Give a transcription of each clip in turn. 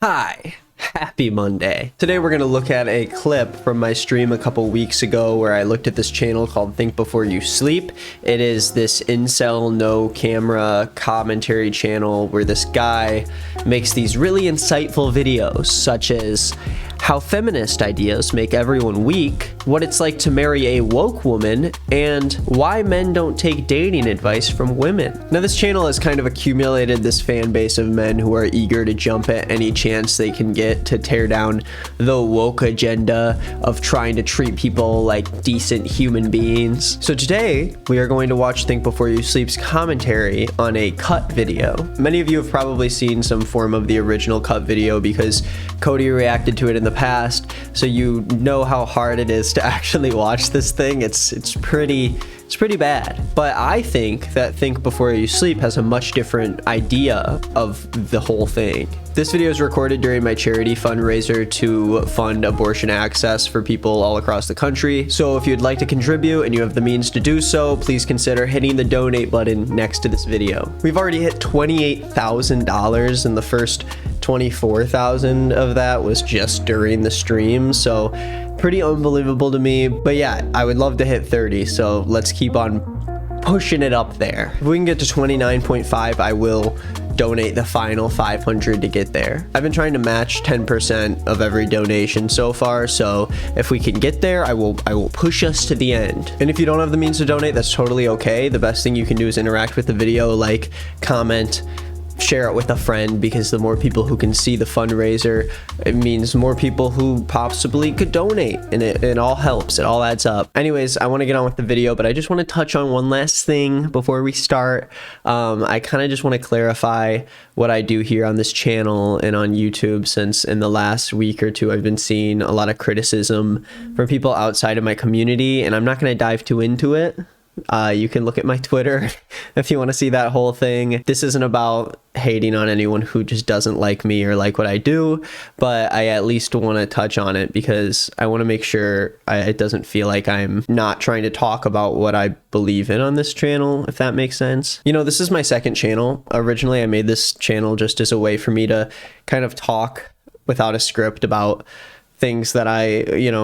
Hi, happy Monday. Today we're going to look at a clip from my stream a couple weeks ago where I looked at this channel called Think Before You Sleep. It is this incel no camera commentary channel where this guy makes these really insightful videos such as how feminist ideas make everyone weak, what it's like to marry a woke woman, and why men don't take dating advice from women. Now, this channel has kind of accumulated this fan base of men who are eager to jump at any chance they can get to tear down the woke agenda of trying to treat people like decent human beings. So today, we are going to watch Think Before You Sleep's commentary on a cut video. Many of you have probably seen some form of the original cut video because Cody reacted to it in the past, so you know how hard it is to actually watch this thing. It's pretty bad. But I think that Think Before You Sleep has a much different idea of the whole thing. This video is recorded during my charity fundraiser to fund abortion access for people all across the country. So if you'd like to contribute and you have the means to do so, please consider hitting the donate button next to this video. We've already hit $28,000 and the first 24,000 of that was just during the stream. So pretty unbelievable to me. But yeah, I would love to hit 30. So let's keep on pushing it up there. If we can get to 29.5, I will donate the final 500 to get there. I've been trying to match 10% of every donation so far, so if we can get there, I will push us to the end. And if you don't have the means to donate, that's totally okay. The best thing you can do is interact with the video, like, comment, share it with a friend, because the more people who can see the fundraiser, it means more people who possibly could donate, and it all helps. It all adds up. Anyways, I want to get on with the video, but I just want to touch on one last thing before we start. I kind of just want to clarify what I do here on this channel and on YouTube, since in the last week or two I've been seeing a lot of criticism from people outside of my community, and I'm not going to dive too into it. You can look at my Twitter if you want to see that whole thing. This isn't about hating on anyone who just doesn't like me or like what I do, but I at least want to touch on it because I want to make sure it doesn't feel like I'm not trying to talk about what I believe in on this channel, if that makes sense. You know, this is my second channel. Originally, I made this channel just as a way for me to kind of talk without a script about things that I,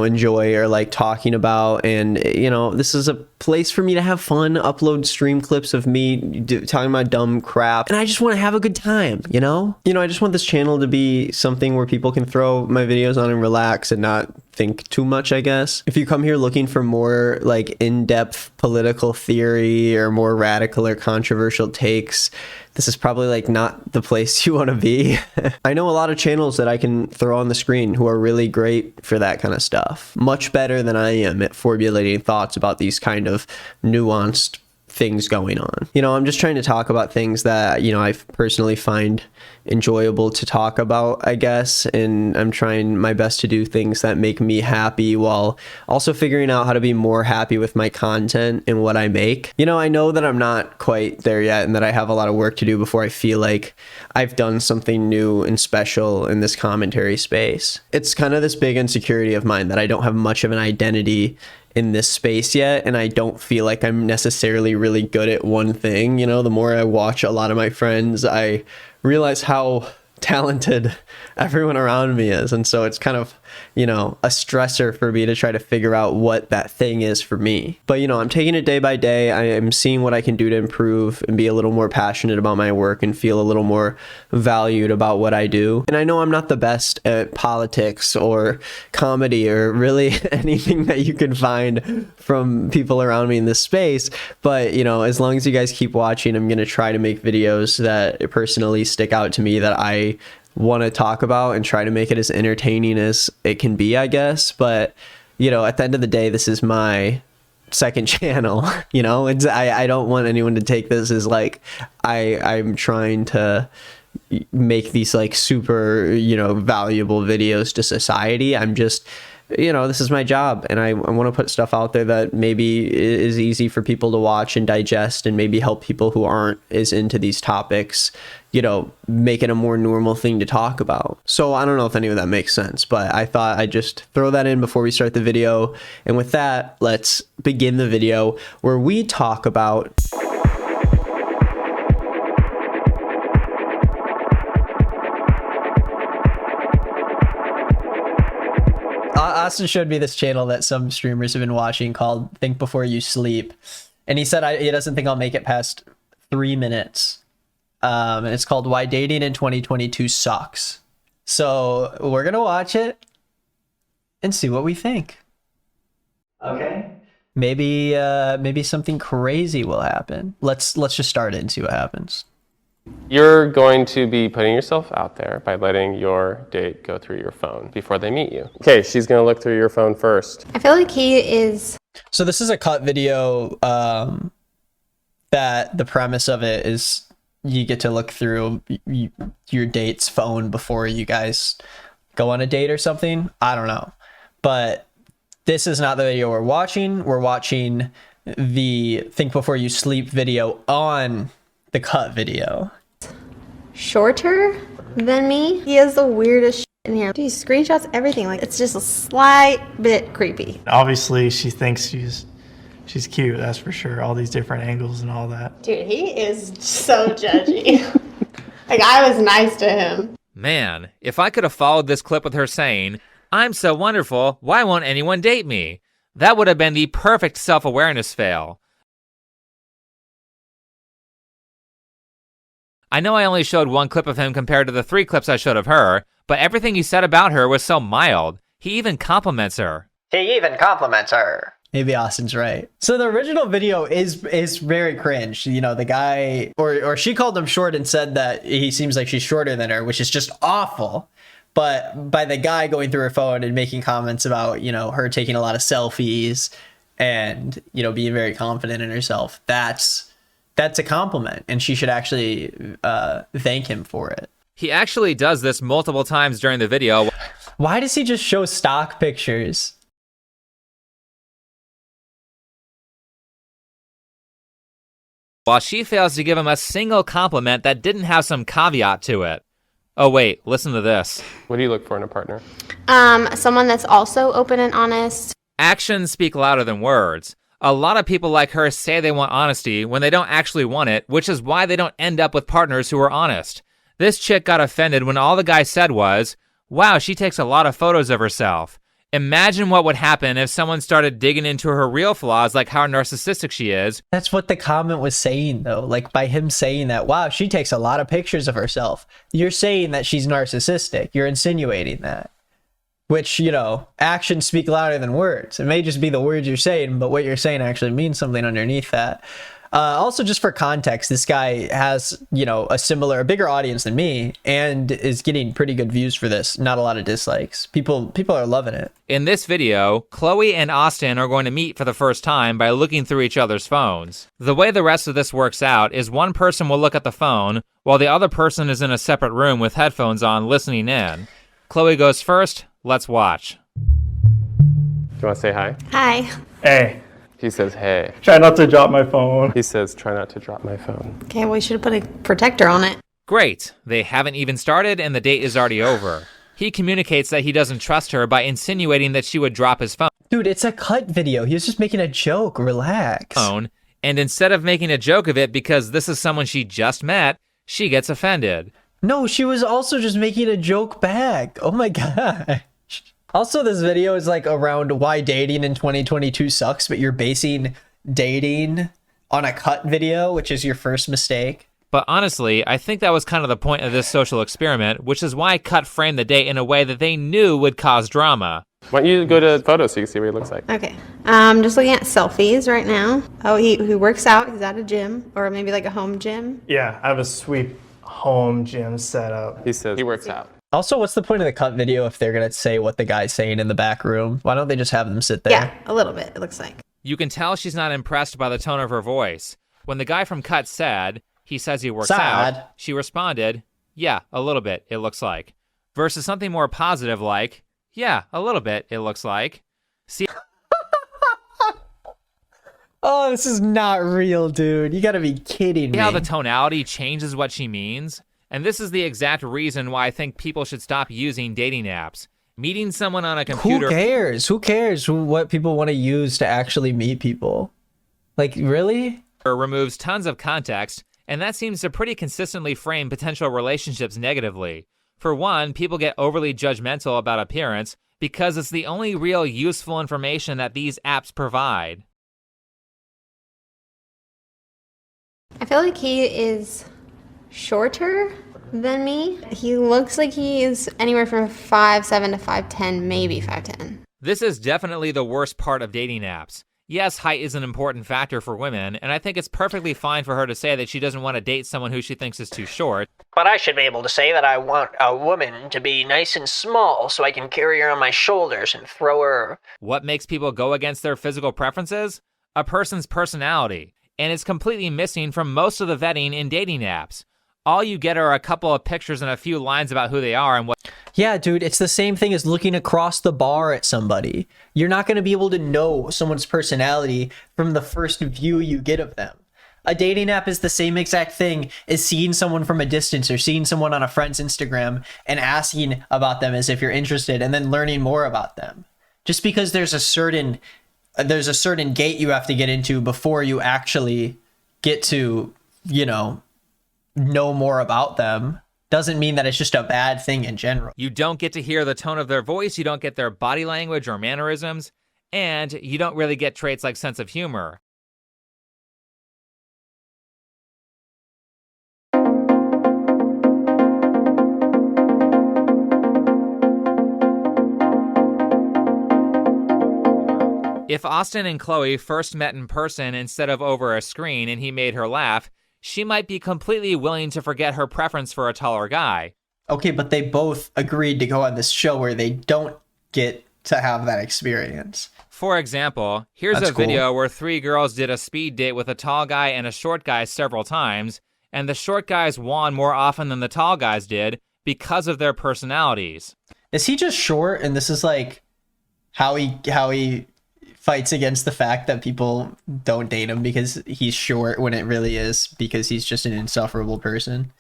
enjoy or like talking about. And, this is a place for me to have fun, upload stream clips of me talking about dumb crap. And I just want to have a good time, I just want this channel to be something where people can throw my videos on and relax and not think too much, I guess. If you come here looking for more like in-depth political theory or more radical or controversial takes, this is probably like not the place you want to be. I know a lot of channels that I can throw on the screen who are really great for that kind of stuff. Much better than I am at formulating thoughts about these kind of nuanced things going on. I'm just trying to talk about things that, I personally find enjoyable to talk about, I guess, and I'm trying my best to do things that make me happy while also figuring out how to be more happy with my content and what I make. I know that I'm not quite there yet and that I have a lot of work to do before I feel like I've done something new and special in this commentary space. It's kind of this big insecurity of mine that I don't have much of an identity in this space yet, and I don't feel like I'm necessarily really good at one thing. The more I watch a lot of my friends, I realize how talented everyone around me is, and so it's kind of a stressor for me to try to figure out what that thing is for me. But I'm taking it day by day. I am seeing what I can do to improve and be a little more passionate about my work and feel a little more valued about what I do. And I know I'm not the best at politics or comedy or really anything that you can find from people around me in this space, but as long as you guys keep watching, I'm going to try to make videos that personally stick out to me, that I want to talk about, and try to make it as entertaining as it can be, I guess. But at the end of the day, this is my second channel. I don't want anyone to take this as like I'm trying to make these like super valuable videos to society. I'm just this is my job, and I want to put stuff out there that maybe is easy for people to watch and digest, and maybe help people who aren't as into these topics, make it a more normal thing to talk about. So I don't know if any of that makes sense, but I thought I'd just throw that in before we start the video. And with that, let's begin the video where we talk about Austin showed me this channel that some streamers have been watching called Think Before You Sleep. And he said he doesn't think I'll make it past 3 minutes. And it's called Why Dating in 2022 Sucks. So we're going to watch it and see what we think. Okay. Maybe something crazy will happen. Let's just start it and see what happens. You're going to be putting yourself out there by letting your date go through your phone before they meet you. Okay, she's going to look through your phone first. I feel like he is... So this is a cut video that the premise of it is you get to look through your date's phone before you guys go on a date or something. I don't know. But this is not the video we're watching. We're watching the Think Before You Sleep video on the cut video. Shorter than me. He has the weirdest shit in here. Dude, he screenshots everything. Like, it's just a slight bit creepy. Obviously, she thinks she's cute, that's for sure. All these different angles and all that. Dude, he is so judgy. Like, I was nice to him. Man, if I could have followed this clip with her saying, "I'm so wonderful, why won't anyone date me?" That would have been the perfect self-awareness fail. I know I only showed one clip of him compared to the 3 clips I showed of her, but everything he said about her was so mild. He even compliments her. Maybe Austin's right. So the original video is very cringe. You know, the guy, or she called him short and said that he seems like she's shorter than her, which is just awful. But by the guy going through her phone and making comments about, you know, her taking a lot of selfies and, you know, being very confident in herself, that's a compliment, and she should actually thank him for it. He actually does this multiple times during the video. Why does he just show stock pictures? While she fails to give him a single compliment that didn't have some caveat to it. Oh wait, listen to this. What do you look for in a partner? Someone that's also open and honest. Actions speak louder than words. A lot of people like her say they want honesty when they don't actually want it, which is why they don't end up with partners who are honest. This chick got offended when all the guy said was, "Wow, she takes a lot of photos of herself." Imagine what would happen if someone started digging into her real flaws, like how narcissistic she is. That's what the comment was saying, though. Like, by him saying that, wow, she takes a lot of pictures of herself. You're saying that she's narcissistic. You're insinuating that. Which, you know, actions speak louder than words. It may just be the words you're saying, but what you're saying actually means something underneath that. Also, just for context, this guy has, you know, a bigger audience than me and is getting pretty good views for this. Not a lot of dislikes. People are loving it. In this video, Chloe and Austin are going to meet for the first time by looking through each other's phones. The way the rest of this works out is one person will look at the phone while the other person is in a separate room with headphones on listening in. Chloe goes first. Let's watch. Do you want to say hi? Hi. Hey, He says, hey. try not to drop my phone. He says, try not to drop my phone. Okay, well, we should have put a protector on it. Great. They haven't even started and the date is already over. He communicates that he doesn't trust her by insinuating that she would drop his Dude, it's a cut video. He was just making a joke. Relax. phone, and instead of making a joke of it because this is someone she just met, she gets offended. No, she was also just making a joke back. Oh my gosh. Also, this video is like around why dating in 2022 sucks, but you're basing dating on a cut video, which is your first mistake. But honestly, I think that was kind of the point of this social experiment, which is why Cut framed the date in a way that they knew would cause drama. Why don't you go to photos so you can see what he looks like? Okay. I'm just looking at selfies right now. Oh, he works out. He's at a gym, or maybe like a home gym. Yeah, I have a sweet home gym set up. He says he works out. Also, what's the point of the cut video if they're going to say what the guy's saying in the back room? Why don't they just have them sit there? Yeah, a little bit, it looks like. You can tell she's not impressed by the tone of her voice. When the guy from Cut said, he says he works out, she responded, yeah, a little bit, it looks like. Versus something more positive like, yeah, a little bit, it looks like. See Oh, this is not real, dude. You gotta be kidding me. how the tonality changes what she means? And this is the exact reason why I think people should stop using dating apps. Meeting someone on a computer... Who cares? Who cares what people want to use to actually meet people? Like, really? ...removes tons of context, and that seems to pretty consistently frame potential relationships negatively. For one, people get overly judgmental about appearance, because it's the only real useful information that these apps provide. I feel like he is shorter than me. He looks like he's anywhere from 5'7" to 5'10", maybe 5'10". This is definitely the worst part of dating apps. Yes, height is an important factor for women, and I think it's perfectly fine for her to say that she doesn't want to date someone who she thinks is too short. But I should be able to say that I want a woman to be nice and small so I can carry her on my shoulders and throw her. What makes people go against their physical preferences? A person's personality, and it's completely missing from most of the vetting in dating apps. All you get are a couple of pictures and a few lines about who they are and what. Yeah, dude, it's the same thing as looking across the bar at somebody. You're not going to be able to know someone's personality from the first view you get of them. A dating app is the same exact thing as seeing someone from a distance or seeing someone on a friend's Instagram and asking about them as if you're interested and then learning more about them. Just because there's a certain gate you have to get into before you actually get to, know more about them doesn't mean that it's just a bad thing in general. You don't get to hear the tone of their voice, you don't get their body language or mannerisms, and you don't really get traits like sense of humor. If Austin and Chloe first met in person instead of over a screen and he made her laugh, she might be completely willing to forget her preference for a taller guy. Okay, but they both agreed to go on this show where they don't get to have that experience. For example, here's That's a video where 3 girls did a speed date with a tall guy and a short guy several times, and the short guys won more often than the tall guys did because of their personalities. Is he just short and this is like how he fights against the fact that people don't date him because he's short when it really is because he's just an insufferable person?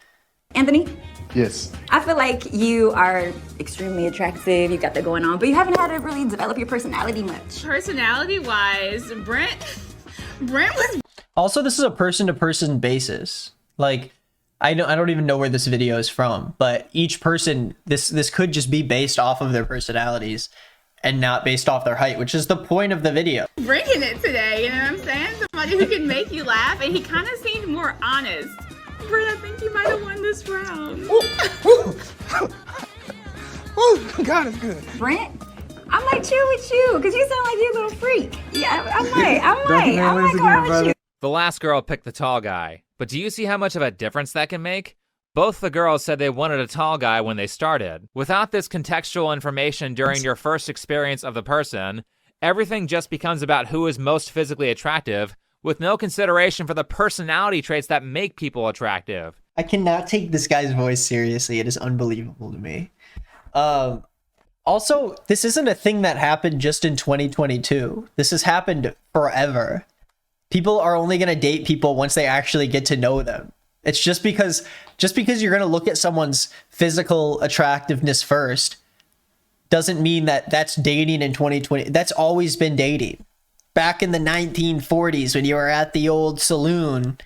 Anthony? Yes. I feel like you are extremely attractive. You got that going on, but you haven't had to really develop your personality much. Personality-wise, Brent was... Also, this is a person-to-person basis. Like, I don't even know where this video is from, but each person, this could just be based off of their personalities and not based off their height, which is the point of the video. bringing it today, you know what I'm saying? Somebody who can make you laugh, and he kind of seemed more honest. Brent, I think you might have won this round. Oh, God is good. Brent, I might chill with you because you sound like you're a little freak. Yeah, I might go out with you. The last girl picked the tall guy, but do you see how much of a difference that can make? Both the girls said they wanted a tall guy when they started. Without this contextual information during your first experience of the person, everything just becomes about who is most physically attractive, with no consideration for the personality traits that make people attractive. I cannot take this guy's voice seriously. It is unbelievable to me. Also, this isn't a thing that happened just in 2022. This has happened forever. People are only going to date people once they actually get to know them. It's just because you're going to look at someone's physical attractiveness first doesn't mean that that's dating in 2020. That's always been dating. Back in the 1940s when you were at the old saloon,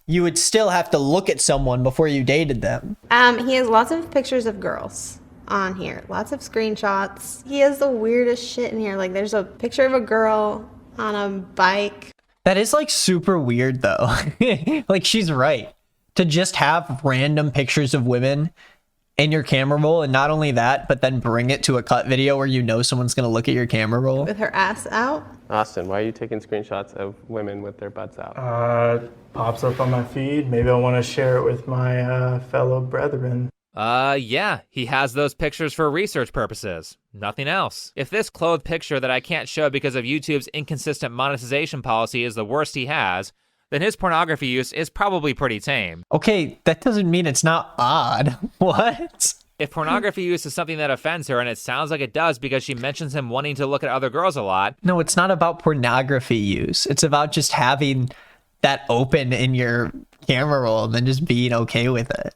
you would still have to look at someone before you dated them. He has lots of pictures of girls on here. Lots of screenshots. He has the weirdest shit in here. Like there's a picture of a girl on a bike. That is like super weird though. Like she's right. To just have random pictures of women in your camera roll, and not only that, but then bring it to a cut video where you know someone's going to look at your camera roll. With her ass out. Austin, why are you taking screenshots of women with their butts out? Pops up on my feed. Maybe I want to share it with my fellow brethren. Yeah, he has those pictures for research purposes. Nothing else. If this clothed picture that I can't show because of YouTube's inconsistent monetization policy is the worst he has, then his pornography use is probably pretty tame. Okay, that doesn't mean it's not odd. What? If pornography use is something that offends her, and it sounds like it does because she mentions him wanting to look at other girls a lot. No, it's not about pornography use. It's about just having that open in your camera roll and then just being okay with it.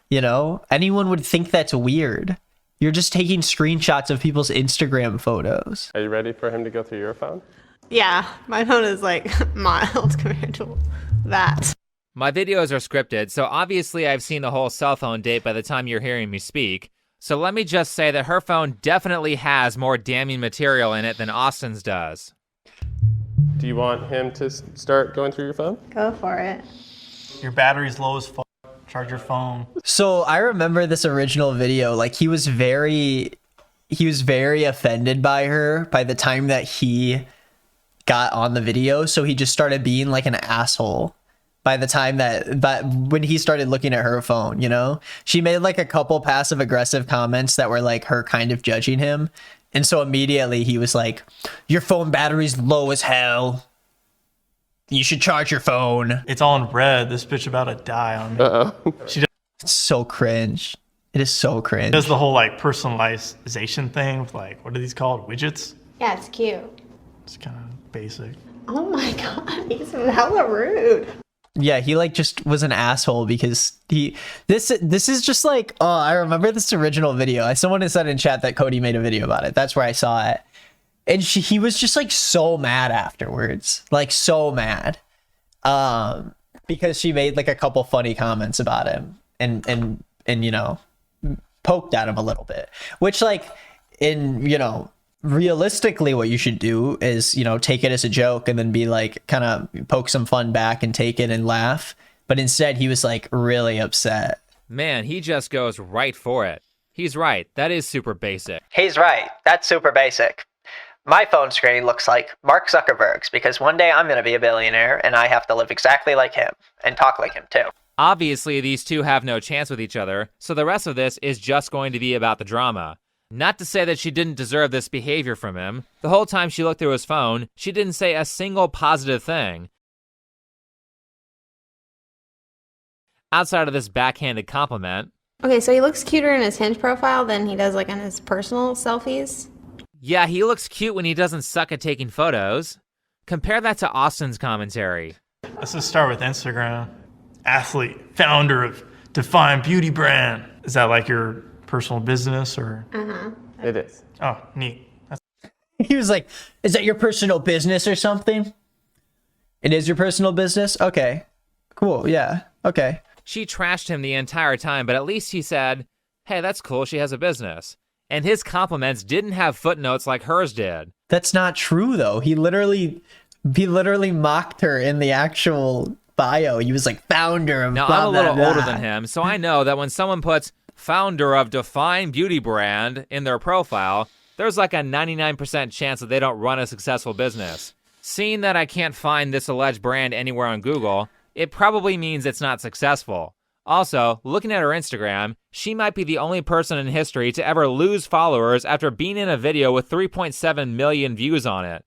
You know, anyone would think that's weird. You're just taking screenshots of people's Instagram photos. Are you ready for him to go through your phone? Yeah, my phone is like mild compared to that. My videos are scripted, so obviously I've seen the whole cell phone date by the time you're hearing me speak. So let me just say that her phone definitely has more damning material in it than Austin's does. Do you want him to start going through your phone? Go for it. Your battery's low as fuck. Charge your phone. So I remember this original video, like he was very offended by her by the time that he got on the video. So he just started being like an asshole by the time but when he started looking at her phone, you know, she made like a couple passive aggressive comments that were like her kind of judging him. And so immediately he was like, your phone battery's low as hell. You should charge your phone. It's all in red. This bitch about to die on me. Uh-oh. It's so cringe. It is so cringe. Does the whole like personalization thing with like, what are these called? Widgets? Yeah, it's cute. It's kind of basic. Oh my god, he's hella rude. Yeah, he like just was an asshole because this is just like, oh, I remember this original video. Someone had said in chat that Cody made a video about it. That's where I saw it. And he was just like so mad afterwards, like so mad, because she made like a couple funny comments about him and you know, poked at him a little bit, which like you know, realistically what you should do is, you know, take it as a joke and then be like kind of poke some fun back and take it and laugh. But instead he was like really upset. Man, he just goes right for it. He's right. That is super basic. He's right. That's super basic. My phone screen looks like Mark Zuckerberg's because one day I'm going to be a billionaire and I have to live exactly like him and talk like him too. Obviously, these two have no chance with each other, so the rest of this is just going to be about the drama. Not to say that she didn't deserve this behavior from him. The whole time she looked through his phone, she didn't say a single positive thing. Outside of this backhanded compliment. Okay, so he looks cuter in his Hinge profile than he does like on his personal selfies. Yeah, he looks cute when he doesn't suck at taking photos. Compare that to Austin's commentary. Let's just start with Instagram. Athlete, founder of Define Beauty Brand. Is that like your personal business or? It is. Oh, neat. He was like, is that your personal business or something? It is your personal business? Okay, cool. Yeah. Okay. She trashed him the entire time, but at least he said, hey, that's cool, she has a business. And his compliments didn't have footnotes like hers did. That's not true though. He literally mocked her in the actual bio. He was like founder of Now, blah, I'm a little blah, older blah. than him, so I know that when someone puts founder of Define Beauty Brand in their profile, there's like a 99% chance that they don't run a successful business. Seeing that I can't find this alleged brand anywhere on Google, it probably means it's not successful. Also, looking at her Instagram, she might be the only person in history to ever lose followers after being in a video with 3.7 million views on it.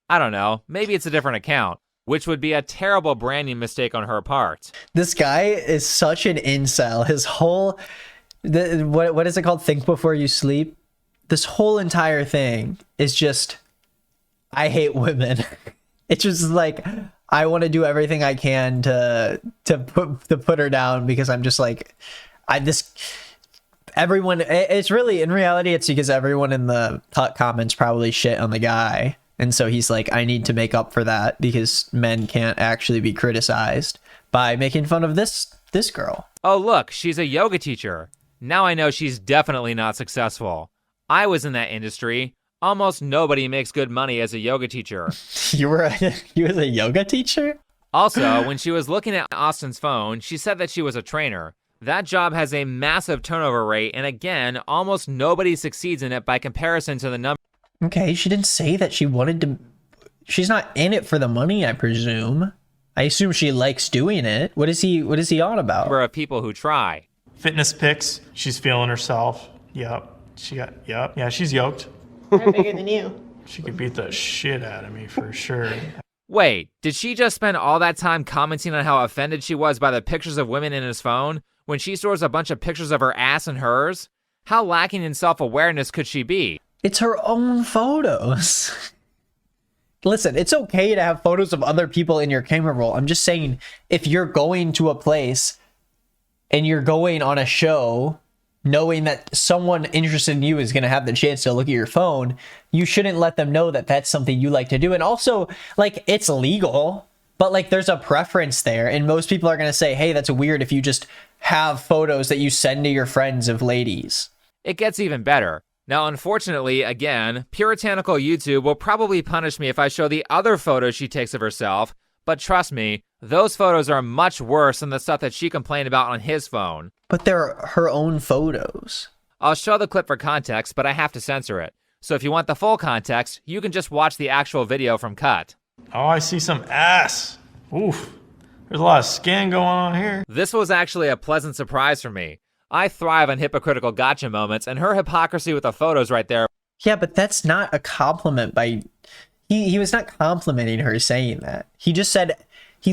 I don't know, maybe it's a different account, which would be a terrible branding mistake on her part. This guy is such an incel. His whole, what is it called? Think before you sleep. This whole entire thing is just, I hate women. It's just like, I want to do everything I can to put her down because I'm just like, everyone, it's really, in reality, it's because everyone in the comments probably shit on the guy. And so he's like, I need to make up for that because men can't actually be criticized by making fun of this girl. Oh, look, she's a yoga teacher. Now I know she's definitely not successful. I was in that industry. Almost nobody makes good money as a yoga teacher. You was a yoga teacher? Also, when she was looking at Austin's phone, she said that she was a trainer. That job has a massive turnover rate, and again, almost nobody succeeds in it by comparison to the number. Okay, she didn't say that she wanted to. She's not in it for the money, I presume. I assume she likes doing it. What is he on about? Number of people who try. Fitness pics. She's feeling herself. Yep. Yep. Yeah, she's yoked. I'm bigger than you. She could beat the shit out of me for sure. Wait, did she just spend all that time commenting on how offended she was by the pictures of women in his phone when she stores a bunch of pictures of her ass and hers? How lacking in self-awareness could she be? It's her own photos. Listen, it's okay to have photos of other people in your camera roll. I'm just saying, if you're going to a place and you're going on a show knowing that someone interested in you is going to have the chance to look at your phone, you shouldn't let them know that that's something you like to do. And also, like, it's legal, but like there's a preference there. And most people are going to say, hey, that's weird if you just have photos that you send to your friends of ladies. It gets even better. Now, unfortunately, again, puritanical YouTube will probably punish me if I show the other photos she takes of herself, but trust me, those photos are much worse than the stuff that she complained about on his phone. But they're her own photos. I'll show the clip for context, but I have to censor it. So if you want the full context, you can just watch the actual video from Cut. Oh, I see some ass. Oof. There's a lot of skin going on here. This was actually a pleasant surprise for me. I thrive on hypocritical gotcha moments, and her hypocrisy with the photos right there. Yeah, but that's not a compliment by... He was not complimenting her saying that. He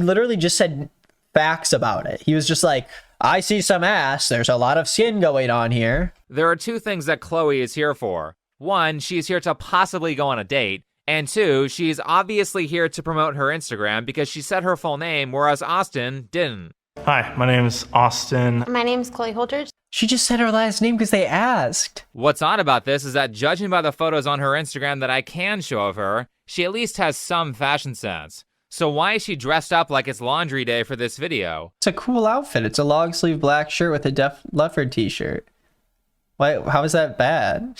literally just said facts about it. He was just like, I see some ass. There's a lot of skin going on here. There are two things that Chloe is here for. One, she's here to possibly go on a date. And two, she's obviously here to promote her Instagram because she said her full name, whereas Austin didn't. Hi, my name is Austin. My name's Chloe Holter. She just said her last name because they asked. What's odd about this is that judging by the photos on her Instagram that I can show of her, she at least has some fashion sense. So why is she dressed up like it's laundry day for this video? It's a cool outfit. It's a long sleeve black shirt with a Def Leppard t-shirt. Why? How is that bad?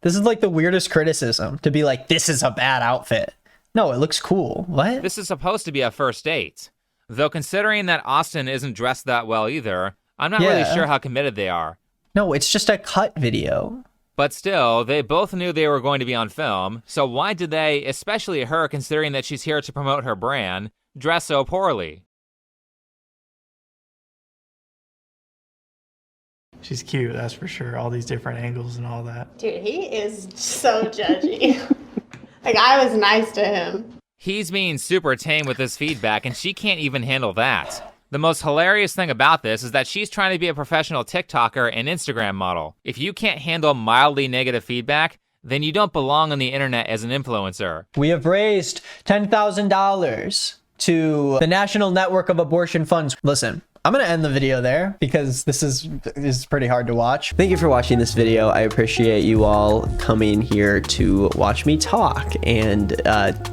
This is like the weirdest criticism, to be like, this is a bad outfit. No, it looks cool. What? This is supposed to be a first date. Though considering that Austin isn't dressed that well either, I'm not really sure how committed they are. No, it's just a cut video. But still, they both knew they were going to be on film, so why did they, especially her considering that she's here to promote her brand, dress so poorly? She's cute, that's for sure. All these different angles and all that. Dude, he is so judgy. Like, I was nice to him. He's being super tame with his feedback, and she can't even handle that. The most hilarious thing about this is that she's trying to be a professional TikToker and Instagram model. If you can't handle mildly negative feedback, then you don't belong on the internet as an influencer. We have raised $10,000 to the National Network of Abortion Funds. Listen, I'm gonna end the video there because this is pretty hard to watch. Thank you for watching this video. I appreciate you all coming here to watch me talk and,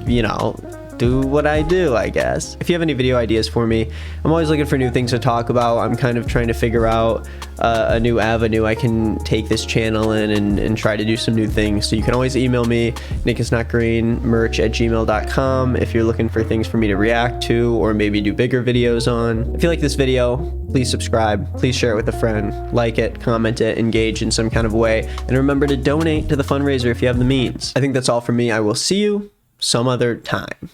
you know, do what I do, I guess. If you have any video ideas for me, I'm always looking for new things to talk about. I'm kind of trying to figure out a new avenue I can take this channel in and try to do some new things. So you can always email me, nickisnotgreenmerch@gmail.com, if you're looking for things for me to react to or maybe do bigger videos on. If you like this video, please subscribe, please share it with a friend, like it, comment it, engage in some kind of way, and remember to donate to the fundraiser if you have the means. I think that's all from me. I will see you some other time.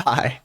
Bye.